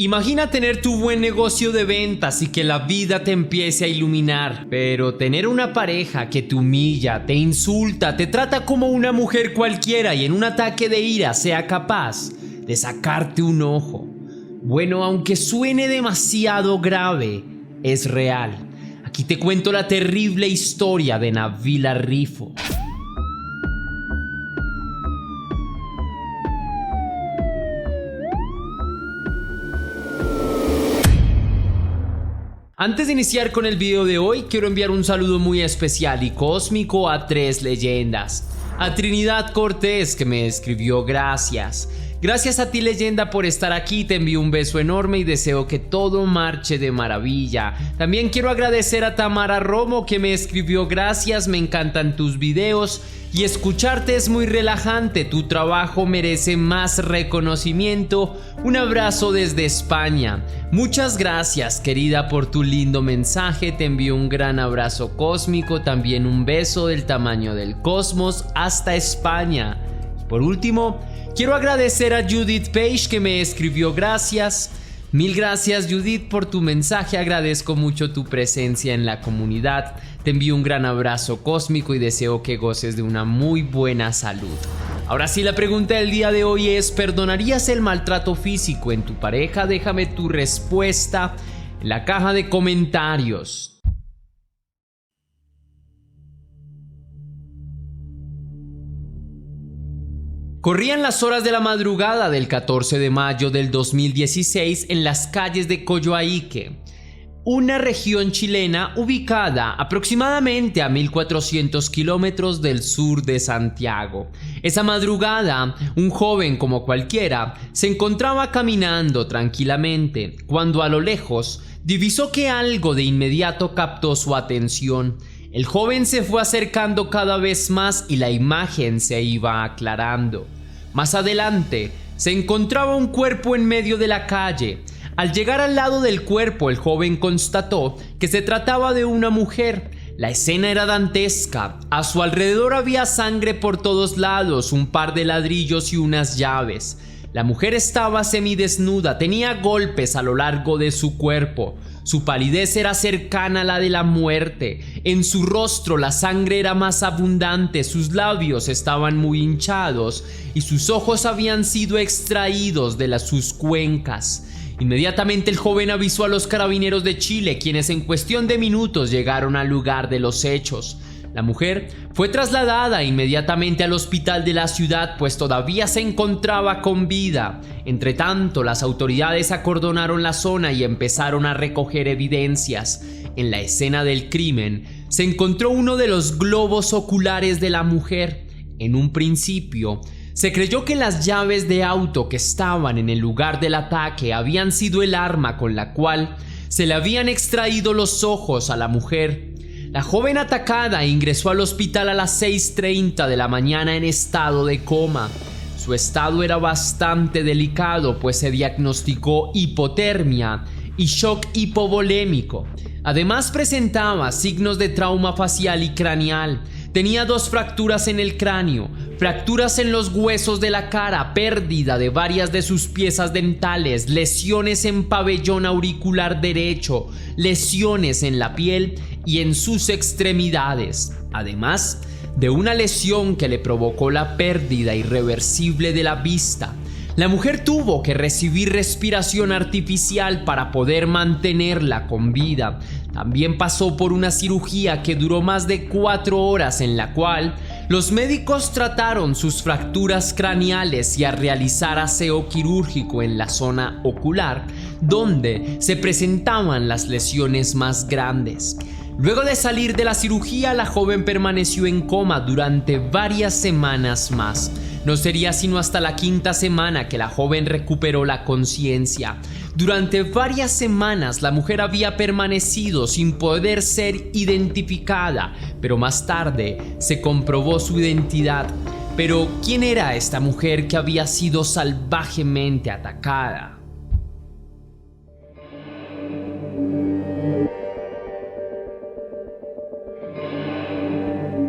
Imagina tener tu buen negocio de ventas y que la vida te empiece a iluminar, pero tener una pareja que te humilla, te insulta, te trata como una mujer cualquiera y en un ataque de ira sea capaz de sacarte un ojo. Bueno, aunque suene demasiado grave, es real. Aquí te cuento la terrible historia de Nabila Rifo. Antes de iniciar con el video de hoy, quiero enviar un saludo muy especial y cósmico a 3 leyendas. A Trinidad Cortés, que me escribió gracias. Gracias a ti, leyenda, por estar aquí, te envío un beso enorme y deseo que todo marche de maravilla. También quiero agradecer a Tamara Romo, que me escribió gracias, me encantan tus videos y escucharte es muy relajante, tu trabajo merece más reconocimiento. Un abrazo desde España. Muchas gracias, querida, por tu lindo mensaje, te envío un gran abrazo cósmico, también un beso del tamaño del cosmos hasta España. Por último, quiero agradecer a Judith Page, que me escribió gracias. Mil gracias, Judith, por tu mensaje, agradezco mucho tu presencia en la comunidad. Te envío un gran abrazo cósmico y deseo que goces de una muy buena salud. Ahora sí, la pregunta del día de hoy es: ¿perdonarías el maltrato físico en tu pareja? Déjame tu respuesta en la caja de comentarios. Corrían las horas de la madrugada del 14 de mayo del 2016 en las calles de Coyohaique, una región chilena ubicada aproximadamente a 1400 kilómetros del sur de Santiago. Esa madrugada, un joven como cualquiera se encontraba caminando tranquilamente cuando a lo lejos divisó que algo de inmediato captó su atención. El joven se fue acercando cada vez más y la imagen se iba aclarando. Más adelante, se encontraba un cuerpo en medio de la calle. Al llegar al lado del cuerpo, el joven constató que se trataba de una mujer. La escena era dantesca. A su alrededor había sangre por todos lados, un par de ladrillos y unas llaves. La mujer estaba semidesnuda, tenía golpes a lo largo de su cuerpo. Su palidez era cercana a la de la muerte. En su rostro la sangre era más abundante, sus labios estaban muy hinchados y sus ojos habían sido extraídos de sus cuencas. Inmediatamente el joven avisó a los carabineros de Chile, quienes en cuestión de minutos llegaron al lugar de los hechos. La mujer fue trasladada inmediatamente al hospital de la ciudad, pues todavía se encontraba con vida. Entretanto, las autoridades acordonaron la zona y empezaron a recoger evidencias. En la escena del crimen se encontró uno de los globos oculares de la mujer. En un principio, se creyó que las llaves de auto que estaban en el lugar del ataque habían sido el arma con la cual se le habían extraído los ojos a la mujer. La joven atacada ingresó al hospital a las 6:30 de la mañana en estado de coma. Su estado era bastante delicado, pues se diagnosticó hipotermia y shock hipovolémico. Además presentaba signos de trauma facial y craneal. Tenía 2 fracturas en el cráneo, fracturas en los huesos de la cara, pérdida de varias de sus piezas dentales, lesiones en pabellón auricular derecho, lesiones en la piel y en sus extremidades, además de una lesión que le provocó la pérdida irreversible de la vista. La mujer tuvo que recibir respiración artificial para poder mantenerla con vida. También pasó por una cirugía que duró más de 4 horas, en la cual los médicos trataron sus fracturas craneales y a realizar aseo quirúrgico en la zona ocular, donde se presentaban las lesiones más grandes. Luego de salir de la cirugía, la joven permaneció en coma durante varias semanas más. No sería sino hasta la 5ª semana que la joven recuperó la conciencia. Durante varias semanas la mujer había permanecido sin poder ser identificada, pero más tarde se comprobó su identidad. Pero, ¿quién era esta mujer que había sido salvajemente atacada?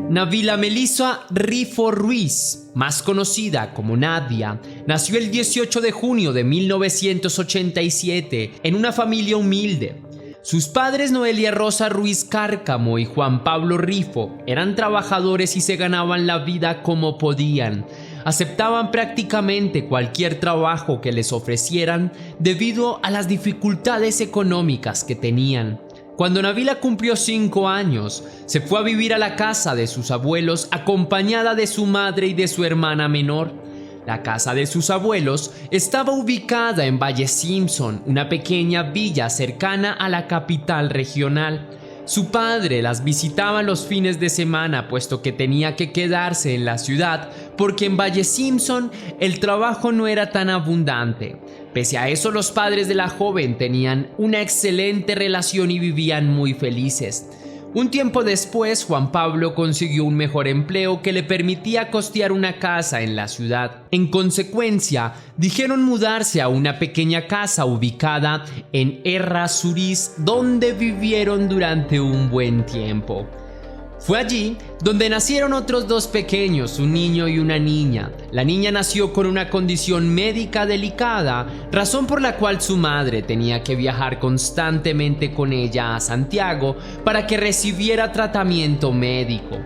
Nabila Melissa Rifo Ruiz, más conocida como Nadia, nació el 18 de junio de 1987 en una familia humilde. Sus padres, Noelia Rosa Ruiz Cárcamo y Juan Pablo Rifo, eran trabajadores y se ganaban la vida como podían. Aceptaban prácticamente cualquier trabajo que les ofrecieran debido a las dificultades económicas que tenían. Cuando Nabila cumplió 5 años, se fue a vivir a la casa de sus abuelos acompañada de su madre y de su hermana menor. La casa de sus abuelos estaba ubicada en Valle Simpson, una pequeña villa cercana a la capital regional. Su padre las visitaba los fines de semana, puesto que tenía que quedarse en la ciudad, porque en Valle Simpson el trabajo no era tan abundante. Pese a eso, los padres de la joven tenían una excelente relación y vivían muy felices. Un tiempo después, Juan Pablo consiguió un mejor empleo que le permitía costear una casa en la ciudad. En consecuencia, dijeron mudarse a una pequeña casa ubicada en Errázuriz, donde vivieron durante un buen tiempo. Fue allí donde nacieron otros 2 pequeños, un niño y una niña. La niña nació con una condición médica delicada, razón por la cual su madre tenía que viajar constantemente con ella a Santiago para que recibiera tratamiento médico.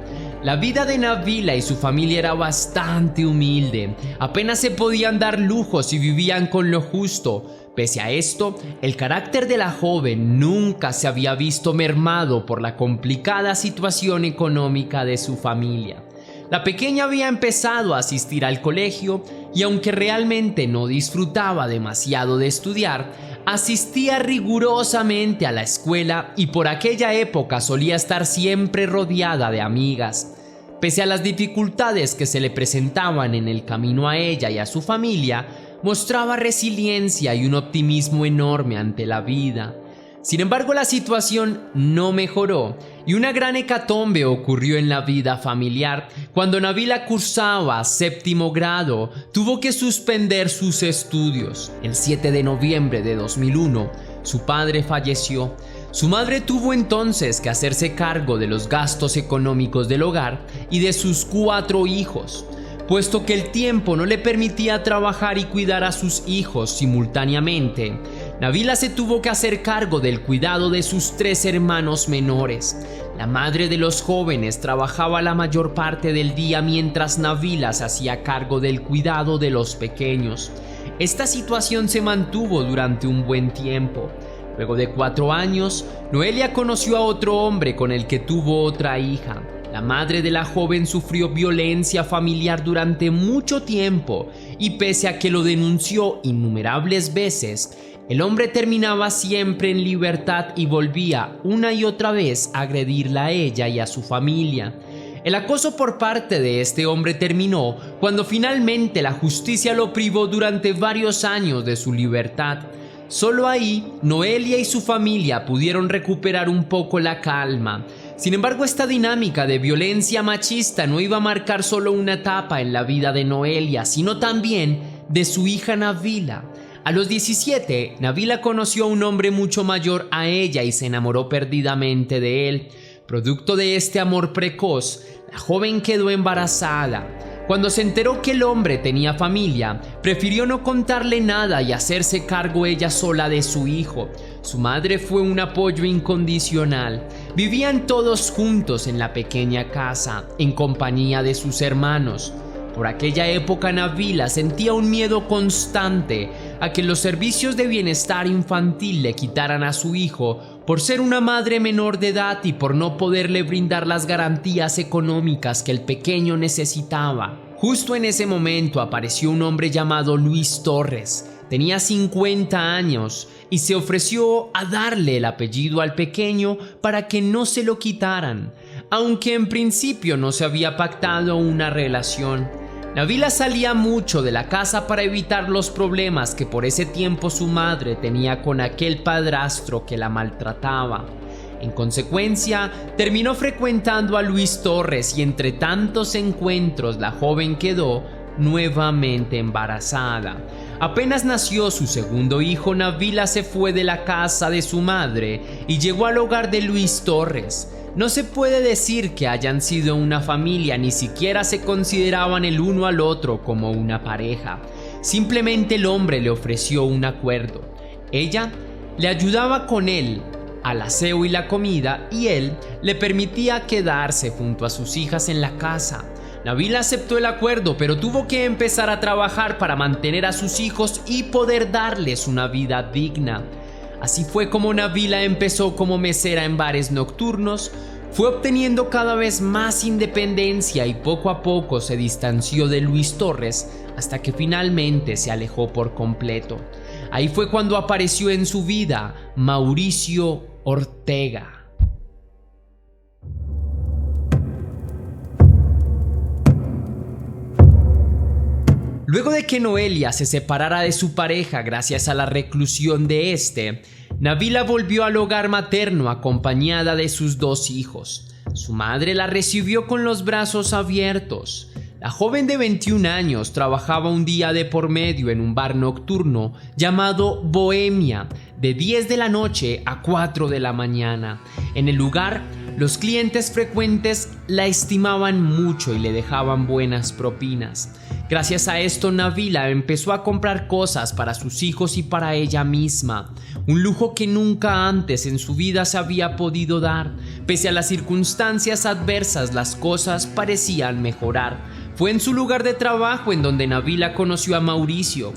La vida de Nabila y su familia era bastante humilde, apenas se podían dar lujos y vivían con lo justo. Pese a esto, el carácter de la joven nunca se había visto mermado por la complicada situación económica de su familia. La pequeña había empezado a asistir al colegio y aunque realmente no disfrutaba demasiado de estudiar, asistía rigurosamente a la escuela y por aquella época solía estar siempre rodeada de amigas. Pese a las dificultades que se le presentaban en el camino a ella y a su familia, mostraba resiliencia y un optimismo enorme ante la vida. Sin embargo, la situación no mejoró y una gran hecatombe ocurrió en la vida familiar. Cuando Nabila cursaba 7º grado, tuvo que suspender sus estudios. El 7 de noviembre de 2001, su padre falleció. Su madre tuvo entonces que hacerse cargo de los gastos económicos del hogar y de sus 4 hijos. Puesto que el tiempo no le permitía trabajar y cuidar a sus hijos simultáneamente, Nabila se tuvo que hacer cargo del cuidado de sus 3 hermanos menores. La madre de los jóvenes trabajaba la mayor parte del día mientras Nabila se hacía cargo del cuidado de los pequeños. Esta situación se mantuvo durante un buen tiempo. Luego de 4 años, Noelia conoció a otro hombre con el que tuvo otra hija. La madre de la joven sufrió violencia familiar durante mucho tiempo y pese a que lo denunció innumerables veces, el hombre terminaba siempre en libertad y volvía una y otra vez a agredirla a ella y a su familia. El acoso por parte de este hombre terminó cuando finalmente la justicia lo privó durante varios años de su libertad. Solo ahí, Noelia y su familia pudieron recuperar un poco la calma. Sin embargo, esta dinámica de violencia machista no iba a marcar solo una etapa en la vida de Noelia, sino también de su hija Nabila. A los 17, Nabila conoció a un hombre mucho mayor a ella y se enamoró perdidamente de él. Producto de este amor precoz, la joven quedó embarazada. Cuando se enteró que el hombre tenía familia, prefirió no contarle nada y hacerse cargo ella sola de su hijo. Su madre fue un apoyo incondicional. Vivían todos juntos en la pequeña casa, en compañía de sus hermanos. Por aquella época, Nabila sentía un miedo constante a que los servicios de bienestar infantil le quitaran a su hijo por ser una madre menor de edad y por no poderle brindar las garantías económicas que el pequeño necesitaba. Justo en ese momento apareció un hombre llamado Luis Torres. Tenía 50 años y se ofreció a darle el apellido al pequeño para que no se lo quitaran, aunque en principio no se había pactado una relación. Nabila salía mucho de la casa para evitar los problemas que por ese tiempo su madre tenía con aquel padrastro que la maltrataba. En consecuencia, terminó frecuentando a Luis Torres y entre tantos encuentros la joven quedó nuevamente embarazada. Apenas nació su segundo hijo, Nabila se fue de la casa de su madre y llegó al hogar de Luis Torres. No se puede decir que hayan sido una familia, ni siquiera se consideraban el uno al otro como una pareja. Simplemente el hombre le ofreció un acuerdo. Ella le ayudaba con él al aseo y la comida, y él le permitía quedarse junto a sus hijas en la casa. Nabila aceptó el acuerdo, pero tuvo que empezar a trabajar para mantener a sus hijos y poder darles una vida digna. Así fue como Nabila empezó como mesera en bares nocturnos, fue obteniendo cada vez más independencia y poco a poco se distanció de Luis Torres hasta que finalmente se alejó por completo. Ahí fue cuando apareció en su vida Mauricio Ortega. Luego de que Noelia se separara de su pareja gracias a la reclusión de este, Nabila volvió al hogar materno acompañada de sus 2 hijos. Su madre la recibió con los brazos abiertos. La joven de 21 años trabajaba un día de por medio en un bar nocturno llamado Bohemia, de 10 de la noche a 4 de la mañana. En el lugar, los clientes frecuentes la estimaban mucho y le dejaban buenas propinas. Gracias a esto, Nabila empezó a comprar cosas para sus hijos y para ella misma, un lujo que nunca antes en su vida se había podido dar. Pese a las circunstancias adversas, las cosas parecían mejorar. Fue en su lugar de trabajo en donde Nabila conoció a Mauricio.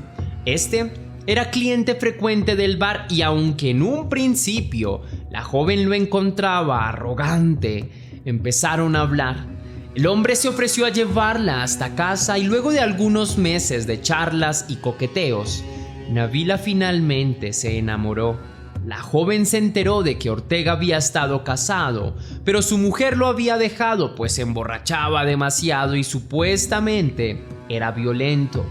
Este era cliente frecuente del bar y aunque en un principio la joven lo encontraba arrogante, empezaron a hablar. El hombre se ofreció a llevarla hasta casa y luego de algunos meses de charlas y coqueteos, Nabila finalmente se enamoró. La joven se enteró de que Ortega había estado casado, pero su mujer lo había dejado pues se emborrachaba demasiado y supuestamente era violento.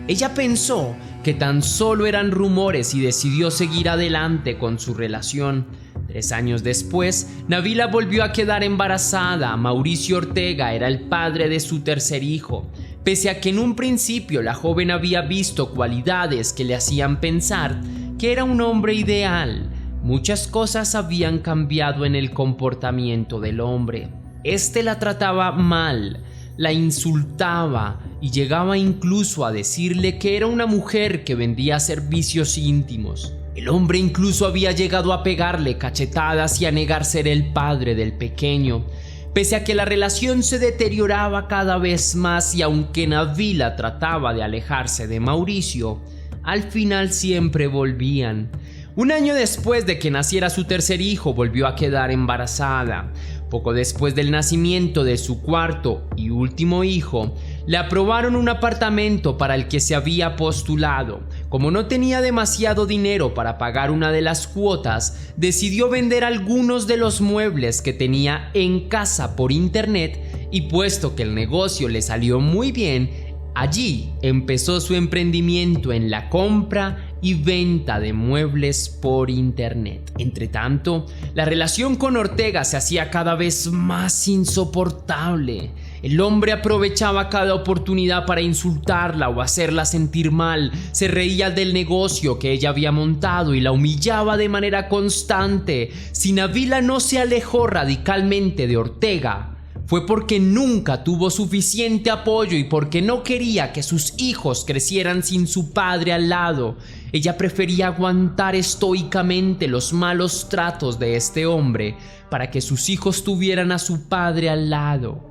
Ella pensó que tan solo eran rumores y decidió seguir adelante con su relación. 3 años después, Nabila volvió a quedar embarazada. Mauricio Ortega era el padre de su 3er hijo. Pese a que en un principio la joven había visto cualidades que le hacían pensar que era un hombre ideal, muchas cosas habían cambiado en el comportamiento del hombre. Este la trataba mal, la insultaba y llegaba incluso a decirle que era una mujer que vendía servicios íntimos. El hombre incluso había llegado a pegarle cachetadas y a negar ser el padre del pequeño. Pese a que la relación se deterioraba cada vez más y aunque Nabila trataba de alejarse de Mauricio, al final siempre volvían. 1 año después de que naciera su 3er hijo, volvió a quedar embarazada. Poco después del nacimiento de su 4º y último hijo, le aprobaron un apartamento para el que se había postulado. Como no tenía demasiado dinero para pagar una de las cuotas, decidió vender algunos de los muebles que tenía en casa por internet y puesto que el negocio le salió muy bien, allí empezó su emprendimiento en la compra y venta de muebles por internet. Entretanto, la relación con Ortega se hacía cada vez más insoportable. El hombre aprovechaba cada oportunidad para insultarla o hacerla sentir mal, se reía del negocio que ella había montado y la humillaba de manera constante. Si Nabila no se alejó radicalmente de Ortega, fue porque nunca tuvo suficiente apoyo y porque no quería que sus hijos crecieran sin su padre al lado. Ella prefería aguantar estoicamente los malos tratos de este hombre para que sus hijos tuvieran a su padre al lado.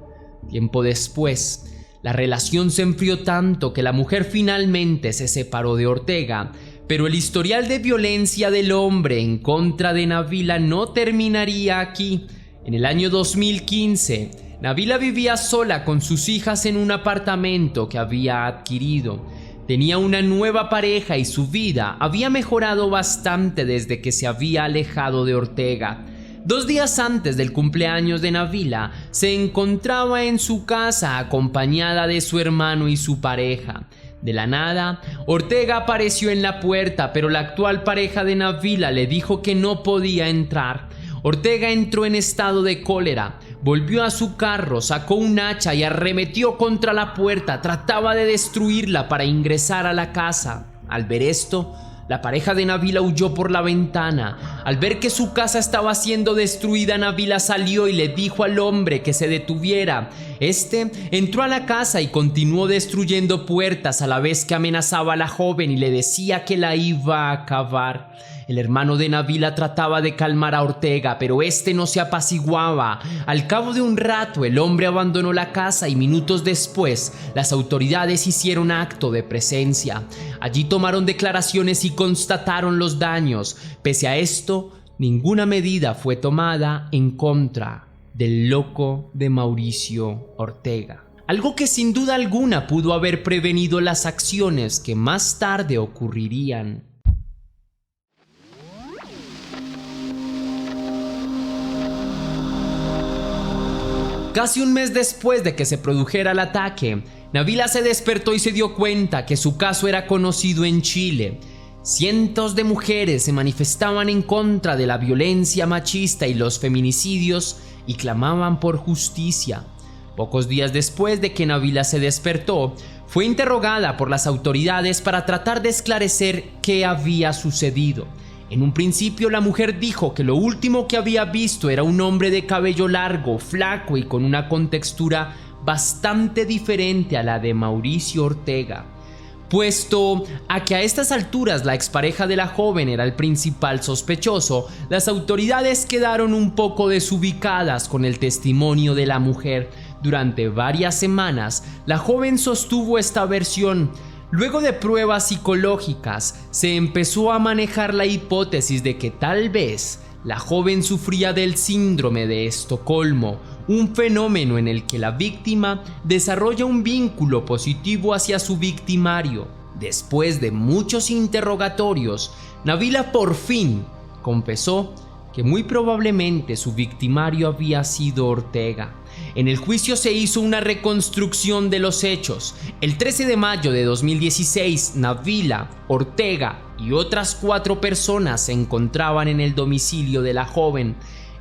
Tiempo después, la relación se enfrió tanto que la mujer finalmente se separó de Ortega, pero el historial de violencia del hombre en contra de Nabila no terminaría aquí. En el año 2015, Nabila vivía sola con sus hijas en un apartamento que había adquirido. Tenía una nueva pareja y su vida había mejorado bastante desde que se había alejado de Ortega. 2 días antes del cumpleaños de Nabila, se encontraba en su casa acompañada de su hermano y su pareja. De la nada, Ortega apareció en la puerta, pero la actual pareja de Nabila le dijo que no podía entrar. Ortega entró en estado de cólera, volvió a su carro, sacó un hacha y arremetió contra la puerta. Trataba de destruirla para ingresar a la casa. Al ver esto, la pareja de Nabila huyó por la ventana. Al ver que su casa estaba siendo destruida, Nabila salió y le dijo al hombre que se detuviera. Este entró a la casa y continuó destruyendo puertas a la vez que amenazaba a la joven y le decía que la iba a acabar. El hermano de Nabila trataba de calmar a Ortega, pero este no se apaciguaba. Al cabo de un rato, el hombre abandonó la casa y minutos después, las autoridades hicieron acto de presencia. Allí tomaron declaraciones y constataron los daños. Pese a esto, ninguna medida fue tomada en contra del loco de Mauricio Ortega. Algo que sin duda alguna pudo haber prevenido las acciones que más tarde ocurrirían. Casi un mes después de que se produjera el ataque, Nabila se despertó y se dio cuenta que su caso era conocido en Chile. Cientos de mujeres se manifestaban en contra de la violencia machista y los feminicidios y clamaban por justicia. Pocos días después de que Nabila se despertó, fue interrogada por las autoridades para tratar de esclarecer qué había sucedido. En un principio, la mujer dijo que lo último que había visto era un hombre de cabello largo, flaco y con una contextura bastante diferente a la de Mauricio Ortega. Puesto a que a estas alturas la expareja de la joven era el principal sospechoso, las autoridades quedaron un poco desubicadas con el testimonio de la mujer. Durante varias semanas, la joven sostuvo esta versión. Luego de pruebas psicológicas, se empezó a manejar la hipótesis de que tal vez la joven sufría del síndrome de Estocolmo, un fenómeno en el que la víctima desarrolla un vínculo positivo hacia su victimario. Después de muchos interrogatorios, Nabila por fin confesó que muy probablemente su victimario había sido Ortega. En el juicio se hizo una reconstrucción de los hechos. El 13 de mayo de 2016, Nabila, Ortega y otras 4 personas se encontraban en el domicilio de la joven.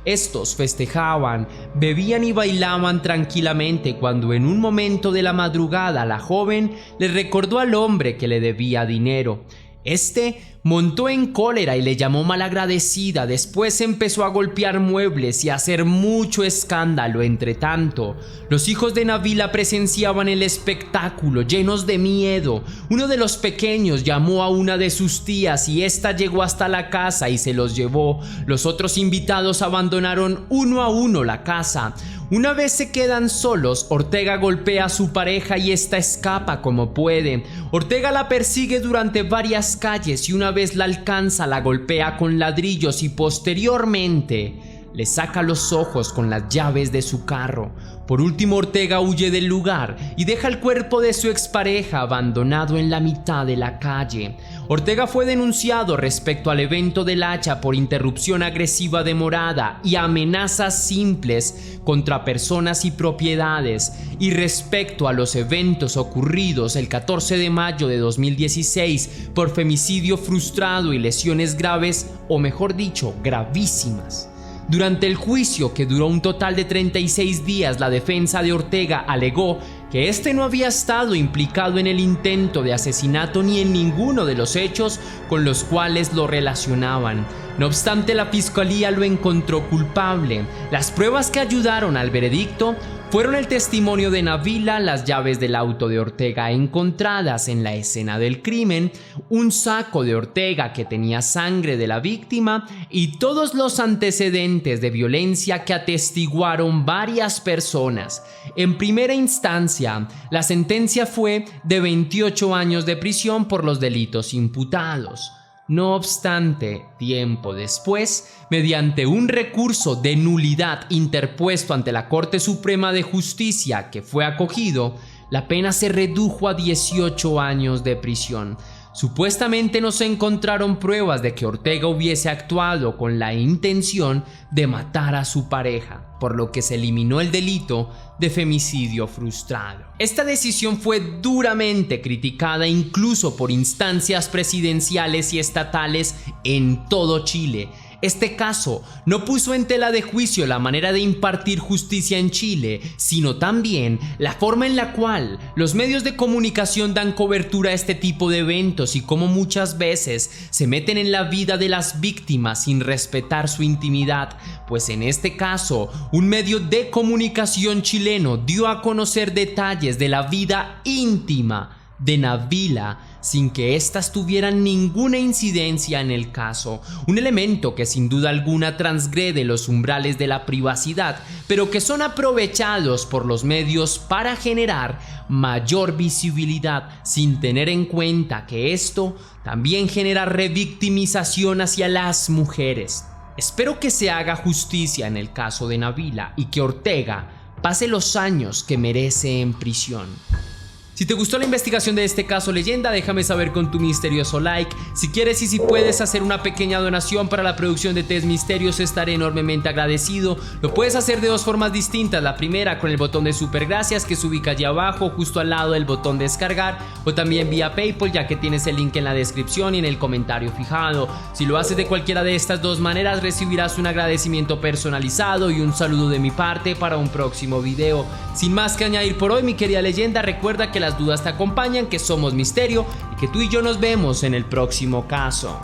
Estos festejaban, bebían y bailaban tranquilamente cuando en un momento de la madrugada la joven le recordó al hombre que le debía dinero. Este montó en cólera y le llamó malagradecida. Después empezó a golpear muebles y a hacer mucho escándalo. Entre tanto, los hijos de Nabila presenciaban el espectáculo llenos de miedo. Uno de los pequeños llamó a una de sus tías y esta llegó hasta la casa y se los llevó. Los otros invitados abandonaron uno a uno la casa. Una vez se quedan solos, Ortega golpea a su pareja y esta escapa como puede. Ortega la persigue durante varias calles y una vez la alcanza, la golpea con ladrillos y posteriormente le saca los ojos con las llaves de su carro. Por último, Ortega huye del lugar y deja el cuerpo de su expareja abandonado en la mitad de la calle. Ortega fue denunciado respecto al evento del hacha por interrupción agresiva de morada y amenazas simples contra personas y propiedades. Y respecto a los eventos ocurridos el 14 de mayo de 2016 por femicidio frustrado y lesiones graves, o mejor dicho, gravísimas. Durante el juicio, que duró un total de 36 días, la defensa de Ortega alegó que este no había estado implicado en el intento de asesinato ni en ninguno de los hechos con los cuales lo relacionaban. No obstante, la fiscalía lo encontró culpable. Las pruebas que ayudaron al veredicto fueron el testimonio de Nabila, las llaves del auto de Ortega encontradas en la escena del crimen, un saco de Ortega que tenía sangre de la víctima y todos los antecedentes de violencia que atestiguaron varias personas. En primera instancia, la sentencia fue de 28 años de prisión por los delitos imputados. No obstante, tiempo después, mediante un recurso de nulidad interpuesto ante la Corte Suprema de Justicia que fue acogido, la pena se redujo a 18 años de prisión. Supuestamente no se encontraron pruebas de que Ortega hubiese actuado con la intención de matar a su pareja, por lo que se eliminó el delito de femicidio frustrado. Esta decisión fue duramente criticada incluso por instancias presidenciales y estatales en todo Chile. Este caso no puso en tela de juicio la manera de impartir justicia en Chile, sino también la forma en la cual los medios de comunicación dan cobertura a este tipo de eventos y cómo muchas veces se meten en la vida de las víctimas sin respetar su intimidad, pues en este caso un medio de comunicación chileno dio a conocer detalles de la vida íntima de Nabila sin que éstas tuvieran ninguna incidencia en el caso, un elemento que sin duda alguna transgrede los umbrales de la privacidad, pero que son aprovechados por los medios para generar mayor visibilidad, sin tener en cuenta que esto también genera revictimización hacia las mujeres. Espero que se haga justicia en el caso de Nabila y que Ortega pase los años que merece en prisión. Si te gustó la investigación de este caso leyenda, déjame saber con tu misterioso like. Si quieres y si puedes hacer una pequeña donación para la producción de Test Misterios, estaré enormemente agradecido. Lo puedes hacer de dos formas distintas. La primera con el botón de super gracias que se ubica allí abajo, justo al lado del botón de descargar, o también vía PayPal, ya que tienes el link en la descripción y en el comentario fijado. Si lo haces de cualquiera de estas dos maneras, recibirás un agradecimiento personalizado y un saludo de mi parte para un próximo video. Sin más que añadir por hoy, mi querida leyenda, recuerda que las dudas te acompañan, que somos Misterio y que tú y yo nos vemos en el próximo caso.